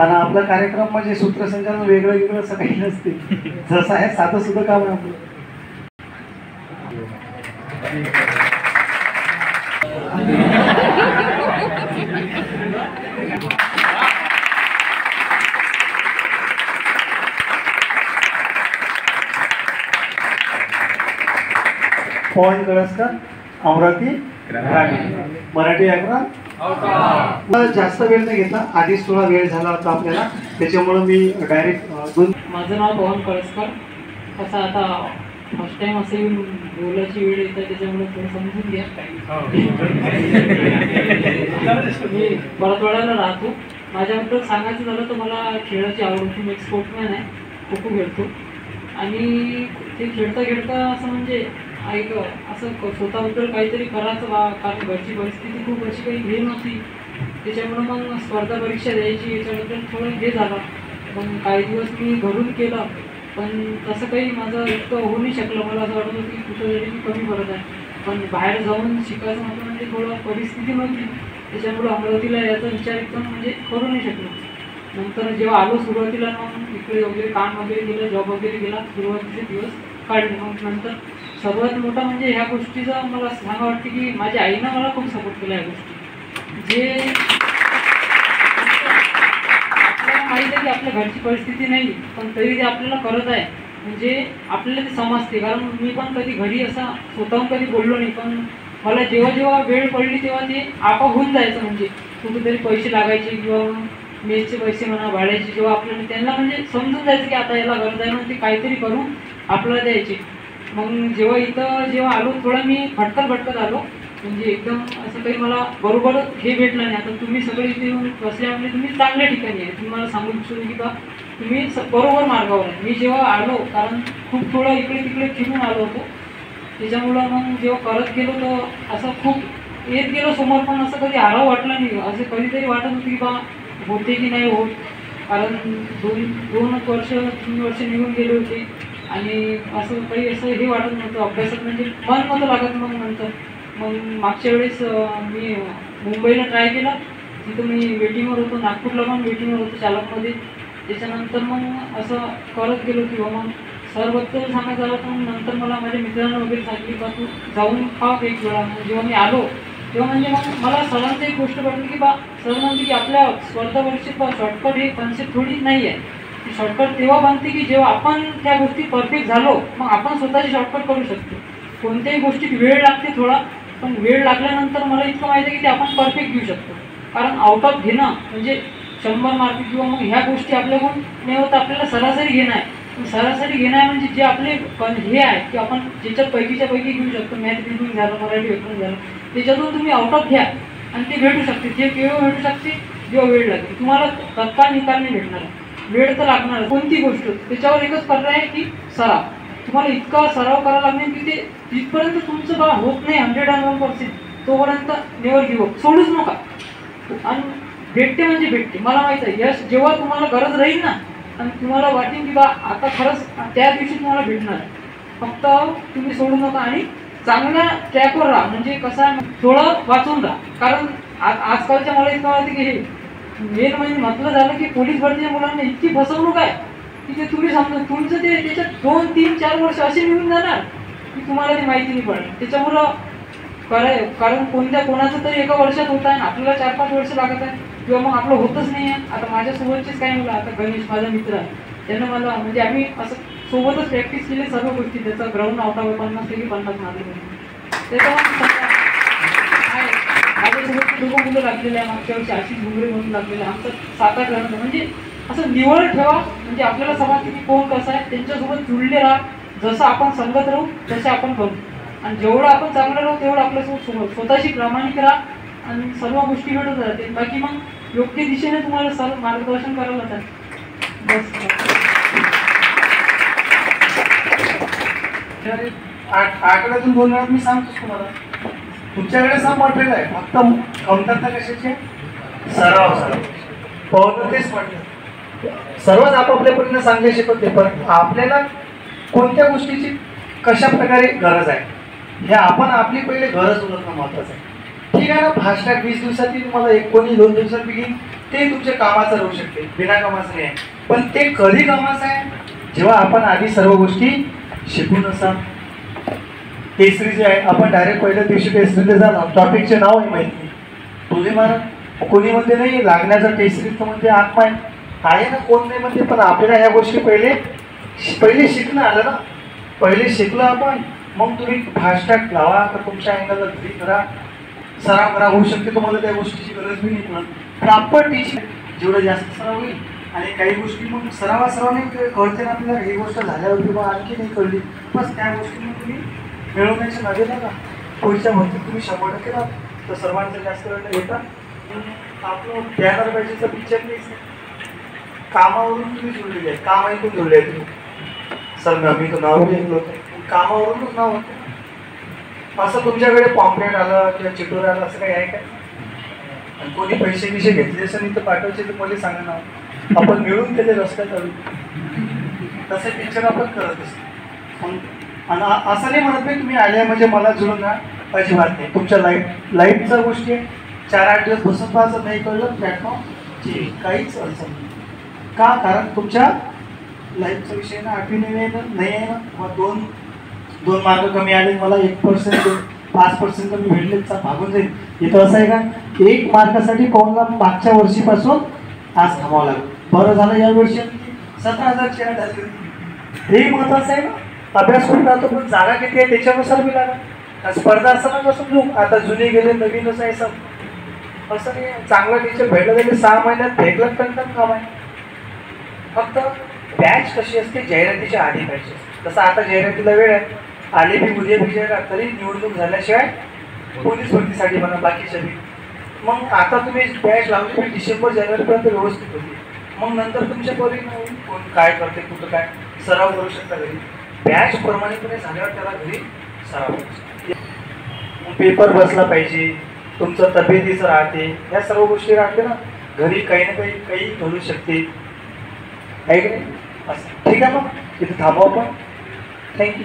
आणि आपला कार्यक्रम म्हणजे सूत्रसंचालन वेगळं वेगळं असं काही नसते, जसं आहे साधं सुद्धा काम आहे आपलं. पवन कळसकर, अमरावती ग्रामीण, मराठी व्याकरण. जास्त वेळ नाही घेतला, आधीच थोडा वेळ झाला होता आपल्याला, त्याच्यामुळं मी डायरेक्ट माझं नाव पवन कळसकर. कसं आता फर्स्ट टाइम असं येऊन बोलायची वेळ येतं, त्याच्यामुळे थोडं समजून घ्या. मी बळतवाड्याला राहतो. माझ्याबद्दल सांगायचं झालं तर मला खेळाची आवड होती. मी एक स्पोर्ट्समॅन आहे, खो खो खेळतो. आणि ते खेळता खेळता असं म्हणजे ऐक असं स्वतःबद्दल काहीतरी करायचं बा, कारण घरची परिस्थिती खूप अशी काही हे नव्हती. त्याच्यामुळं मग स्पर्धा परीक्षा द्यायची याच्याबद्दल थोडं हे झालं. मग काही दिवस मी घरून केलं, पण तसं काही माझं इतकं होऊ नाही शकलं. मला असं वाटत होतं की कुठं जरी मी कमी पडत आहे, पण बाहेर जाऊन शिकायचं म्हटलं म्हणजे थोडं परिस्थिती नव्हती. त्याच्यामुळं अमरावतीला याचा विचार एकदम म्हणजे करू नाही शकलो. नंतर जेव्हा आलो सुरुवातीला मग इकडे वगैरे काम वगैरे केलं, जॉब वगैरे केला, सुरुवातीचे दिवस काढले. मग नंतर सर्वात मोठा म्हणजे ह्या गोष्टीचं मला सांगा वाटते की माझ्या आईनं मला खूप सपोर्ट केला ह्या गोष्टी. जे आपल्याला माहीत आहे की आपल्या घरची परिस्थिती नाही, पण तरी ते आपल्याला करत आहे म्हणजे आपल्याला ते समजते. कारण मी पण कधी घरी असा स्वतःहून कधी बोललो नाही, पण मला जेव्हा जेव्हा वेळ पडली तेव्हा ते आपोआप होऊन जायचं. म्हणजे कुठेतरी पैसे लागायचे किंवा मेसचे पैसे म्हणा, भाड्याचे, जेव्हा आपल्याला त्यांना म्हणजे समजून जायचं की आता याला गरज आहे म्हणून ते काहीतरी करून आपल्याला द्यायचे. मग जेव्हा आलो थोडा मी भटकत आलो, म्हणजे एकदम असं काही मला बरोबर हे भेटलं नाही. आता तुम्ही सगळे इथे येऊन बसल्यामुळे तुम्ही चांगल्या ठिकाणी आहे. तुम्ही मला सांगू इच्छितो की बा तुम्ही बरोबर मार्गावर आहे. मी जेव्हा आलो, कारण खूप थोडं इकडे तिकडे फिरून आलो होतो, त्याच्यामुळं मग जेव्हा करत गेलो तर असं खूप येत गेलो समोर, पण असं कधी आराव वाटलं नाही. असं कधीतरी वाटत होतं की बा होते की नाही होत, कारण दोन वर्ष 3 वर्ष निघून गेले होते आणि असं काही असं हे वाटत नव्हतं. अभ्यासात म्हणजे मन नव्हतं लागत. मग मागच्या वेळेस मी मुंबईला ट्राय केला, तिथं मी वेटिंगवर होतो. नागपूरला पण वेटिंगवर होतो चालकमध्ये. त्याच्यानंतर मग असं करत गेलो किंवा मग सरबद्दल सांगायचं झालं तर नंतर मला माझ्या मित्रांना वगैरे सांगितली का तू जाऊन खाव एक वेळा. जेव्हा मी आलो तेव्हा म्हणजे मग मला सरांची एक गोष्ट वाटली की बा सर म्हणते की आपल्या स्पर्धा परीक्षेत बा शॉर्टकट हे कन्सेप्ट थोडी नाही आहे. शॉर्टकट तेव्हा बनते की जेव्हा आपण त्या गोष्टी परफेक्ट झालो, मग आपण स्वतःची शॉर्टकट करू शकतो. कोणत्याही गोष्टीत वेळ लागते थोडा, पण वेळ लागल्यानंतर मला इतकं माहिती आहे की ते आपण परफेक्ट घेऊ शकतो. कारण आउट ऑफ घेणं म्हणजे 100 मार्क किंवा मग ह्या गोष्टी आपल्याकडून नाही होत, आपल्याला सरासरी घेणं आहे. सरासरी घेणं आहे म्हणजे जे आपले हे आहे की आपण ज्याच्यात पैकीच्या पैकी घेऊ शकतो. मॅथ रिडिंग झालं, मराठी व्याकरण झालं, त्याच्यातून तुम्ही आउट ऑफ घ्या आणि ते भेटू शकते. जे केव्हा भेटू शकते जेव्हा वेळ लागेल. तुम्हाला तत्काळ निकाल नाही भेटणार, वेळ तर लागणार. कोणती गोष्ट त्याच्यावर एकच पर्याय आहे की सराव. तुम्हाला इतका सराव करावा लागणार की ते जिथपर्यंत तुमचं बा होत नाही 101% तोपर्यंत नेवर गिव्ह अप, सोडूच नका. आणि भेटते म्हणजे भेटते. मला माहीत आहे यश जेव्हा तुम्हाला गरज राहील ना आणि तुम्हाला वाटेल की बा आता खरंच त्या दिवशी तुम्हाला भेटणार, फक्त तुम्ही सोडू नका आणि चांगल्या ट्रॅकवर राहा. म्हणजे कसं आहे थोडं वाचून राहा. कारण आजकालच्या मला इतकं वाटतं की हे मेन म्हणजे म्हटलं झालं की पोलीस भरतीच्या मुलांना इतकी फसवणूक आहे की ते तुम्ही समजा तुमचं ते त्याच्यात 2, 3, 4 वर्ष असे निघून जाणार की तुम्हाला ती माहिती नाही पडणार. त्याच्यामुळं कारण कोणाचं तरी एका वर्षात होत आहे, आपल्याला 4-5 वर्ष लागत आहे किंवा मग आपलं होतच नाही आहे. आता माझ्यासोबतचेच काही मुलं, आता गणेश माझा मित्र आहे, त्यांना मला म्हणजे आम्ही असं सोबतच प्रॅक्टिस केली सर्व गोष्टी. त्याचा ग्राउंड आउट 50 पैकी 50 मारले म्हणजे त्याच्यामुळे माझ्यासोबत 2 मुलं लागलेले आहे. मागच्या वर्षी आशिष घुंगरे म्हणून लागलेले. आमचं 7-8 जण म्हणजे असं निवड ठेवा म्हणजे आपल्याला समजते की कोण कसं आहे. त्यांच्यासोबत जुळले राहा. जसं आपण संगत राहू तसे आपण करू आणि जेवढं आपण चांगलं राहू तेवढं आपल्यासोबत स्वतःशी प्रामाणिक राहा आणि सर्व गोष्टी भेटत राहते. बाकी मग योग्य दिशेने तुम्हाला सर्व मार्गदर्शन करावं लागतं. बस आकड्यातून बोलणार मी सांगतोच तुम्हाला. तुमच्याकडे सम मटेरियल आहे, फक्त कमतरता कशाची? सराव. पवन तेच म्हटलं, सर्वच आपापल्या परीने चांगले शिकवते, पण आपल्याला कोणत्या गोष्टीची कशा प्रकारे गरज आहे हे आपण आपली पहिले गरज ओळखणं महत्त्वाचं आहे. ठीक आहे ना, फास्टॅग 20 दिवसात येईल, मला 1 कोणी 2 दिवसात बी घेईन, ते तुमच्या कामाचं राहू शकते, बिना कामाचं नाही आहे. पण ते कधी कामाचं आहे, जेव्हा आपण आधी सर्व गोष्टी शिकून असाल. केसरी जे आहे, आपण डायरेक्ट पहिल्या दिवशी केसरीला जाणार, टॉपिकचे नाव आहे माहिती तुझे महाराज. कोणी म्हणते नाही लागण्याचा केसरीचं म्हणजे आत्मा आहे ना, कोण नाही म्हणते. पण आपल्याला ह्या गोष्टी पहिले शिकणं आलं ना, पहिले शिकलो आपण. मग तुम्ही फास्टॅग लावा तर तुमच्या अँगलला घरी करा, सराव करा, होऊ शकते तुम्हाला त्या गोष्टीची गरज बी नाही पडत. प्रॉपर टीचिंग जेवढं जास्त सराव होईल. आणि काही गोष्टी मग सरावाने कळते ना आपल्याला, ही गोष्ट झाल्यावर किंवा आणखी नाही कळली, बस त्या गोष्टी मग तुम्ही मिळवण्याच्या नव्हे ना, पुढच्या भरतीत तुम्ही 100% राहा. तर सर्वांचं जास्त वेळ येतात. आपलं बॅनर पाहिजेचं पिक्चर नाही, कामावरून तुम्ही जोडलेले आहे, काम ऐकून जोडले आहे तुम्ही. सर मी तो नाव ऐकलं होतं, कामावरूनच नाव होतं. असं तुमच्याकडे पॉम्पलेट आलं किंवा चिटोर आलं असं काही आहे काय? आणि कोणी पैसे घेतले असं नाही तर पाठवायचे तर मला सांगा ना, आपण मिळून त्याचे रस्त्यात चालू. तसे पिक्चर आपण करत असतो. आणि असं नाही म्हणत नाही तुम्ही आले म्हणजे मला जुळून ना, अजिबात नाही. तुमच्या लाईफच्या गोष्टी आहे, 4-8 दिवस बसून पाहायचं, नाही कळलं प्लॅटफॉर्मची काहीच अडचण नाही. का? कारण तुमच्या लाईफचा विषय ना 8वी नाही आहे ना, मग दोन मार्क कमी आले, मला 1% 5% कमी भेटले तर भागून जाईल. इथं असं आहे का, 1 मार्कासाठी कोणाला मागच्या वर्षीपासून आज थांबावं लागेल. बरं झालं या वर्षी 17,000 ॲड झाली. हे महत्वाचं आहे ना. अभ्यास कुठं राहतो पण जागा किती आहे त्याच्यानुसार मी लागेल. स्पर्धा असं नका समजू आता जुने गेले नवीनच आहे सब, असं नाही. चांगला टीचर भेटला तरी 6 महिन्यात भेटलं तर काम आहे. फक्त बॅच कशी असते, जाहिरातीच्या आधी पाहिजे. तसं आता जाहिरातीला वेळ आहे, आले बी उद्या विजय तरी निवडणूक झाल्याशिवाय पोलीस भरतीसाठी म्हणा बाकीच्या बी. मग आता तुम्ही बॅच लावली डिसेंबर जानेवारीपर्यंत व्यवस्थित होती. मग नंतर तुमच्या परिणाम कोण काय करते, कुठं काय सराव करू शकता घरी. बॅच प्रमाणितपणे झाल्यावर त्याला घरी सराव करू शकता. पेपर बसला पाहिजे, तुमचं तब्येतीचं राहते, ह्या सर्व गोष्टी राहते ना. घरी काही ना काही घडू शकते आहे की नाही. असं ठीक आहे, मग इथे थांबवा आपण. थँक्यू.